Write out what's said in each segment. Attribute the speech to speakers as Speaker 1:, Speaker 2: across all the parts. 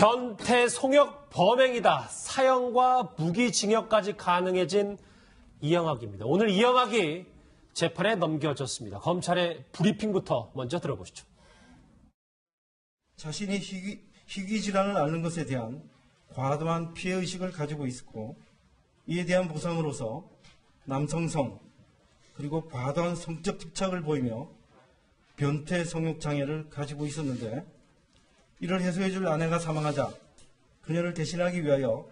Speaker 1: 변태 성역 범행이다. 사형과 무기징역까지 가능해진 이영학입니다. 오늘 이영학이 재판에 넘겨졌습니다. 검찰의 브리핑부터 먼저 들어보시죠.
Speaker 2: 자신이 희귀 질환을 앓는 것에 대한 과도한 피해의식을 가지고 있었고, 이에 대한 보상으로서 남성성 그리고 과도한 성적 집착을 보이며 변태 성욕 장애를 가지고 있었는데, 이를 해소해줄 아내가 사망하자 그녀를 대신하기 위하여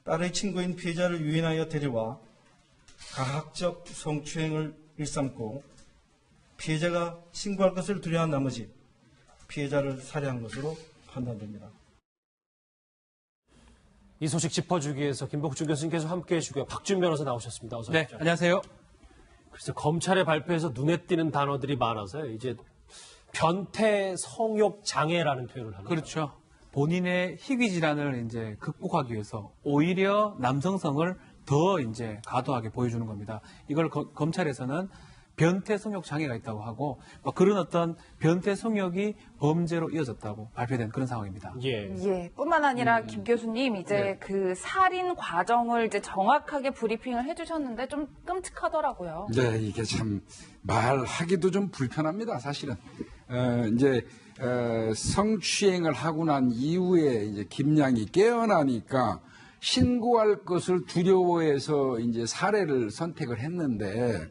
Speaker 2: 딸의 친구인 피해자를 유인하여 데려와 가학적 성추행을 일삼고 피해자가 신고할 것을 두려워한 나머지 피해자를 살해한 것으로 판단됩니다.
Speaker 1: 이 소식 짚어주기 위해서 김복준 교수님께서 함께해 주고요. 박준 변호사 나오셨습니다. 어서 오십시오.
Speaker 3: 네, 안녕하세요.
Speaker 1: 그래서 검찰의 발표에서 눈에 띄는 단어들이 많아서요. 이제 변태 성욕 장애라는 표현을 합니다.
Speaker 3: 그렇죠. 본인의 희귀 질환을 이제 극복하기 위해서 오히려 남성성을 더 이제 과도하게 보여주는 겁니다. 이걸 검찰에서는 변태 성욕 장애가 있다고 하고, 그런 어떤 변태 성욕이 범죄로 이어졌다고 발표된 그런 상황입니다.
Speaker 4: 예. 뿐만 아니라 김 교수님 이제 그 살인 과정을 이제 정확하게 브리핑을 해주셨는데 좀 끔찍하더라고요.
Speaker 5: 네, 이게 참 말하기도 좀 불편합니다, 사실은. 성추행을 하고 난 이후에 이제 김양이 깨어나니까 신고할 것을 두려워해서 이제 살해를 선택을 했는데,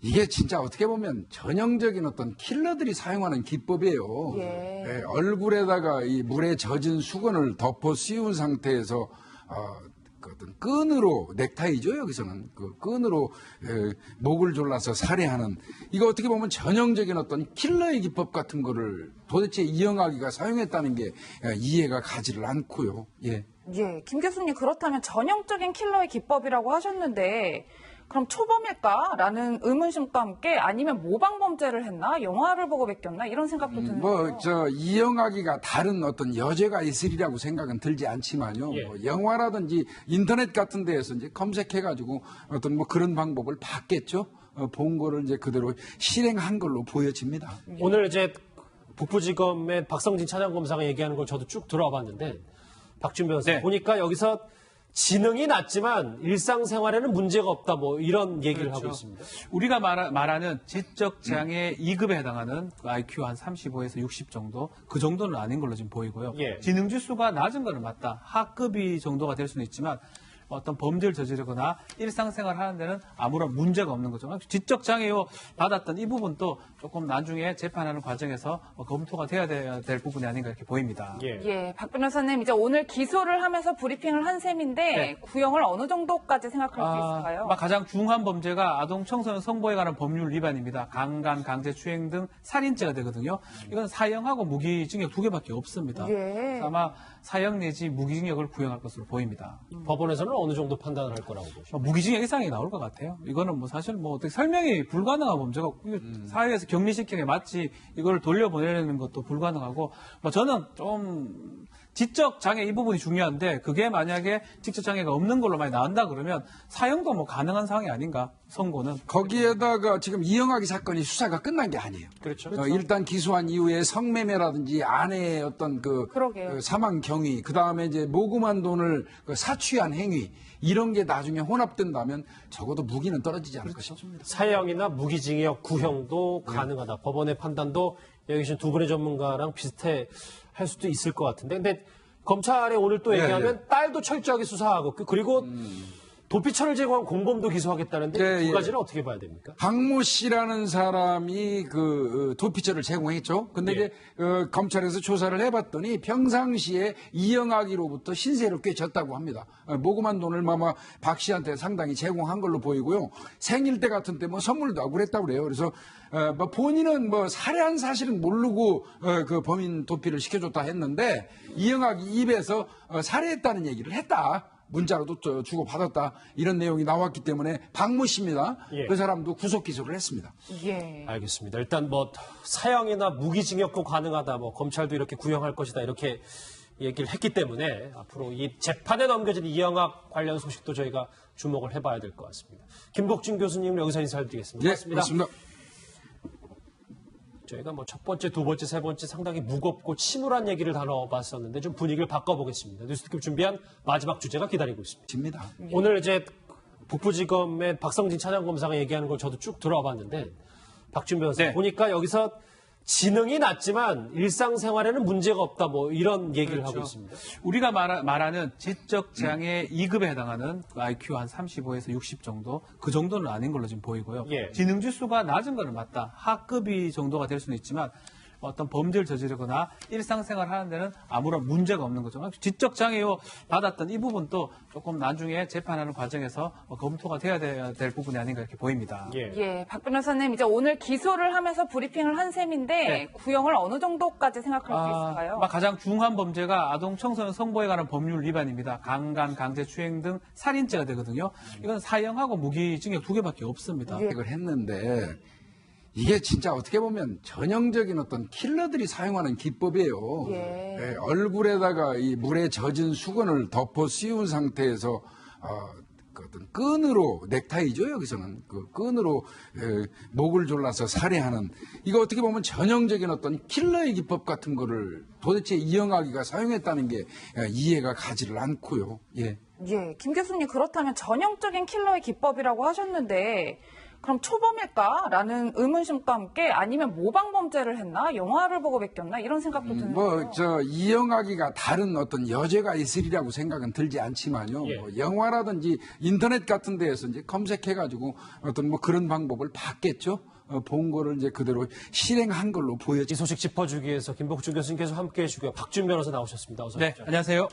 Speaker 5: 이게 진짜 어떻게 보면 전형적인 어떤 킬러들이 사용하는 기법이에요.
Speaker 4: 예.
Speaker 5: 얼굴에다가 이 물에 젖은 수건을 덮어 씌운 상태에서 그 어떤 끈으로, 넥타이죠, 여기서는 그 끈으로 목을 졸라서 살해하는, 이거 어떻게 보면 전형적인 어떤 킬러의 기법 같은 거를 도대체 이영학이가 사용했다는 게 이해가 가지를 않고요. 예.
Speaker 4: 예, 김 교수님 그렇다면 전형적인 킬러의 기법이라고 하셨는데 그럼 초범일까라는 의문심과 함께 아니면 모방 범죄를 했나, 영화를 보고 베꼈나 이런 생각도 드는데요.
Speaker 5: 이영학이가 다른 어떤 여죄가 있으리라고 생각은 들지 않지만요.
Speaker 1: 예.
Speaker 5: 영화라든지 인터넷 같은 데에서 이제 검색해가지고 어떤 그런 방법을 봤겠죠. 본 거를 이제 그대로 실행한 걸로 보여집니다.
Speaker 1: 오늘 이제 북부지검의 박성진 차장검사가 얘기하는 걸 저도 쭉 들어봤는데, 박준 변호사 보니까 여기서 지능이 낮지만 일상생활에는 문제가 없다, 이런 얘기를
Speaker 3: 그렇죠.
Speaker 1: 하고 있습니다.
Speaker 3: 우리가 말하는 지적 장애 2급에 해당하는 IQ 한 35에서 60 정도, 그 정도는 아닌 걸로 지금 보이고요.
Speaker 1: 예.
Speaker 3: 지능 지수가 낮은 거는 맞다. 하급이 정도가 될 수는 있지만 어떤 범죄를 저지르거나 일상생활 하는 데는 아무런 문제가 없는 거죠. 지적 장애요 받았던 이 부분도 조금 나중에 재판하는 과정에서 검토가 돼야 될 부분이 아닌가 이렇게 보입니다.
Speaker 4: 예, 박 변호사님 이제 오늘 기소를 하면서 브리핑을 한 셈인데
Speaker 3: 네.
Speaker 4: 구형을 어느 정도까지 생각할 수 있을까요?
Speaker 3: 가장 중한 범죄가 아동 청소년 성보에 관한 법률 위반입니다. 강간, 강제 추행 등 살인죄가 되거든요. 이건 사형하고 무기징역 2개밖에 없습니다.
Speaker 4: 예.
Speaker 3: 그래서 아마 사형 내지 무기징역을 구형할 것으로 보입니다.
Speaker 1: 법원에서는 어느 정도 판단을 할 거라고 보십니까?
Speaker 3: 무기징역 이상이 나올 것 같아요. 이거는 사실 어떻게 설명이 불가능한 범죄가 사회에서 격리시키는 게 맞지, 이걸 돌려보내는 것도 불가능하고, 저는 좀 지적 장애 이 부분이 중요한데, 그게 만약에 지적 장애가 없는 걸로 많이 나온다 그러면 사형도 가능한 상황이 아닌가, 선고는.
Speaker 5: 거기에다가 지금 이영학이 사건이 수사가 끝난 게 아니에요.
Speaker 1: 그렇죠.
Speaker 5: 일단 기소한 이후에 성매매라든지 아내의 어떤
Speaker 4: 그러게요.
Speaker 5: 사망 경위, 그 다음에 이제 모금한 돈을 사취한 행위, 이런 게 나중에 혼합된다면 적어도 무기는 떨어지지 않을까 싶습니다.
Speaker 1: 사형이나 무기징역 구형도 가능하다. 법원의 판단도 여기 계신 두 분의 전문가랑 비슷해 할 수도 있을 것 같은데, 근데 검찰에 오늘 또 얘기하면 딸도 철저하게 수사하고, 그리고 도피처를 제공한 공범도 기소하겠다는데, 두 가지는 어떻게 봐야 됩니까?
Speaker 5: 박모 씨라는 사람이 도피처를 제공했죠. 근데 이제 검찰에서 조사를 해봤더니 평상시에 이영학이로부터 신세를 꽤 졌다고 합니다. 모금한 돈을 박 씨한테 상당히 제공한 걸로 보이고요. 생일 때 같은 때 선물도 하고 그랬다고 그래요. 그래서 본인은 살해한 사실은 모르고 그 범인 도피를 시켜줬다 했는데, 이영학이 입에서 살해했다는 얘기를 했다. 문자로도 주고받았다, 이런 내용이 나왔기 때문에 박모 씨입니다.
Speaker 1: 예.
Speaker 5: 그 사람도 구속 기소를 했습니다.
Speaker 4: 예.
Speaker 1: 알겠습니다. 일단 사형이나 무기징역도 가능하다, 검찰도 이렇게 구형할 것이다, 이렇게 얘기를 했기 때문에 앞으로 이 재판에 넘겨진 이영학 관련 소식도 저희가 주목을 해봐야 될 것 같습니다. 김복준 교수님 여기서 인사드리겠습니다.
Speaker 5: 네, 고맙습니다.
Speaker 1: 저희가 뭐 첫 번째, 두 번째, 세 번째 상당히 무겁고 침울한 얘기를 다뤄봤었는데 좀 분위기를 바꿔보겠습니다. 뉴스특집 준비한 마지막 주제가 기다리고 있습니다.
Speaker 5: 집니다.
Speaker 1: 오늘 이제 북부지검의 박성진 차장검사가 얘기하는 걸 저도 쭉 들어봤는데 박준 변호사
Speaker 3: 네.
Speaker 1: 보니까 여기서 지능이 낮지만 일상생활에는 문제가 없다 뭐 이런 얘기를 하고 있습니다.
Speaker 3: 우리가 말하는 지적 장애 2급에 해당하는 IQ 한 35에서 60 정도 그 정도는 아닌 걸로 지금 보이고요.
Speaker 1: 예.
Speaker 3: 지능 지수가 낮은 거는 맞다. 하급이 정도가 될 수는 있지만 어떤 범죄를 저지르거나 일상생활 하는 데는 아무런 문제가 없는 거죠. 지적 장애요 받았던 이 부분도 조금 나중에 재판하는 과정에서 검토가 돼야 될 부분이 아닌가 이렇게 보입니다.
Speaker 4: 예, 박 변호사님 이제 오늘 기소를 하면서 브리핑을 한 셈인데
Speaker 3: 네.
Speaker 4: 구형을 어느 정도까지 생각할 수 있을까요?
Speaker 3: 가장 중한 범죄가 아동 청소년 성보에 관한 법률 위반입니다. 강간, 강제 추행 등 살인죄가 되거든요. 이건 사형하고 무기징역 2개밖에 없습니다.
Speaker 4: 예.
Speaker 5: 을 했는데 이게 진짜 어떻게 보면 전형적인 어떤 킬러들이 사용하는 기법이에요.
Speaker 4: 예.
Speaker 5: 예, 얼굴에다가 이 물에 젖은 수건을 덮어 씌운 상태에서 그 어떤 끈으로 넥타이죠 여기서는 그 끈으로 목을 졸라서 살해하는 이거 어떻게 보면 전형적인 어떤 킬러의 기법 같은 거를 도대체 이영학이가 사용했다는 게 이해가 가지를 않고요. 예.
Speaker 4: 예, 김 교수님 그렇다면 전형적인 킬러의 기법이라고 하셨는데 그럼 초범일까라는 의문심과 함께 아니면 모방 범죄를 했나 영화를 보고 베꼈나 이런 생각도 드는데요.
Speaker 5: 이영학이가 다른 어떤 여죄가 있으리라고 생각은 들지 않지만요.
Speaker 1: 예.
Speaker 5: 뭐 영화라든지 인터넷 같은 데에서 이제 검색해가지고 어떤 뭐 그런 방법을 봤겠죠. 본 거를 이제 그대로 실행한 걸로 보여지.
Speaker 1: 이 소식 짚어주기 위해서 김복준 교수님께서 함께해 주고요. 박준 변호사 나오셨습니다. 어서
Speaker 3: 네,
Speaker 1: 오십시오.
Speaker 3: 안녕하세요.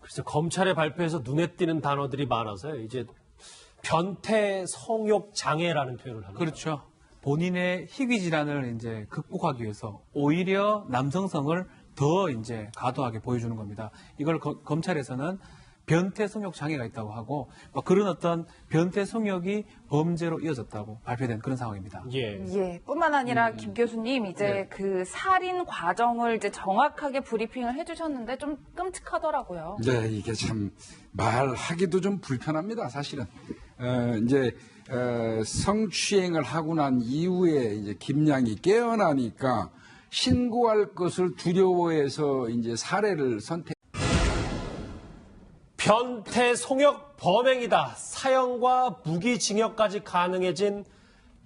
Speaker 1: 글쎄 검찰의 발표에서 눈에 띄는 단어들이 많아서요. 이제 변태 성욕 장애라는 표현을 합니다.
Speaker 3: 그렇죠. 본인의 희귀 질환을 이제 극복하기 위해서 오히려 남성성을 더 이제 과도하게 보여주는 겁니다. 이걸 검찰에서는 변태 성욕 장애가 있다고 하고 그런 어떤 변태 성욕이 범죄로 이어졌다고 발표된 그런 상황입니다.
Speaker 1: 예.
Speaker 4: 예, 뿐만 아니라 김 교수님 이제 그 살인 과정을 이제 정확하게 브리핑을 해주셨는데 좀 끔찍하더라고요.
Speaker 5: 네, 이게 참 말하기도 좀 불편합니다, 사실은. 성추행을 하고 난 이후에 이제 김양이 깨어나니까 신고할 것을 두려워해서 이제 살해를 선택.
Speaker 1: 변태 성욕 범행이다. 사형과 무기징역까지 가능해진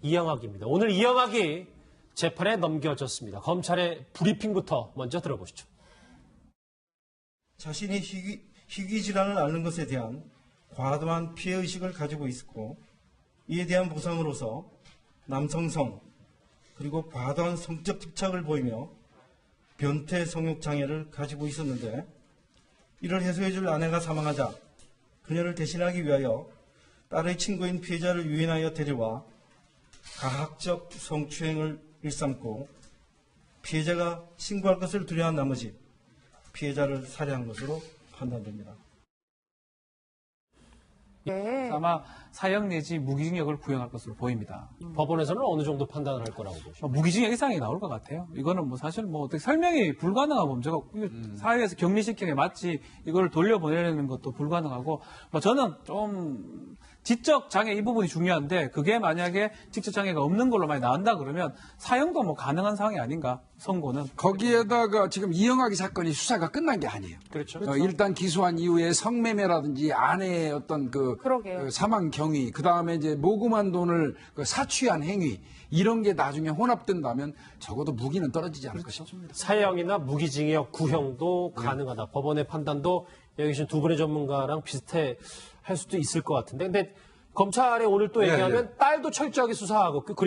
Speaker 1: 이영학입니다. 오늘 이영학이 재판에 넘겨졌습니다. 검찰의 브리핑부터 먼저 들어보시죠.
Speaker 2: 자신이 희귀 질환을 앓는 것에 대한 과도한 피해의식을 가지고 있었고 이에 대한 보상으로서 남성성 그리고 과도한 성적 집착을 보이며 변태 성욕 장애를 가지고 있었는데 이를 해소해줄 아내가 사망하자 그녀를 대신하기 위하여 딸의 친구인 피해자를 유인하여 데려와 가학적 성추행을 일삼고 피해자가 신고할 것을 두려워한 나머지 피해자를 살해한 것으로 판단됩니다.
Speaker 4: 네.
Speaker 3: 아마 사형 내지 무기징역을 구형할 것으로 보입니다.
Speaker 1: 법원에서는 어느 정도 판단을 할 거라고 보십니까?
Speaker 3: 무기징역 이상이 나올 것 같아요. 이거는 뭐 사실 뭐 어떻게 설명이 불가능한 범죄가 사회에서 격리시키는 게 맞지 이걸 돌려보내는 것도 불가능하고 저는 좀 지적 장애 이 부분이 중요한데 그게 만약에 지적 장애가 없는 걸로 많이 나온다 그러면 사형도 뭐 가능한 상황이 아닌가 선고는.
Speaker 5: 거기에다가 지금 이영학이 사건이 수사가 끝난 게 아니에요.
Speaker 1: 그렇죠.
Speaker 5: 일단 기소한 이후에 성매매라든지 아내의 어떤
Speaker 4: 그러게요.
Speaker 5: 사망 경위, 그 다음에 이제 모금한 돈을 사취한 행위, 이런 게 나중에 혼합된다면 적어도 무기는 떨어지지 않을 것입니다.
Speaker 1: 사형이나 무기징역 구형도 가능하다. 법원의 판단도 여기 계신 두 분의 전문가랑 비슷해 할 수도 있을 것 같은데. 근데 검찰에 오늘 또 얘기하면 딸도 철저하게 수사하고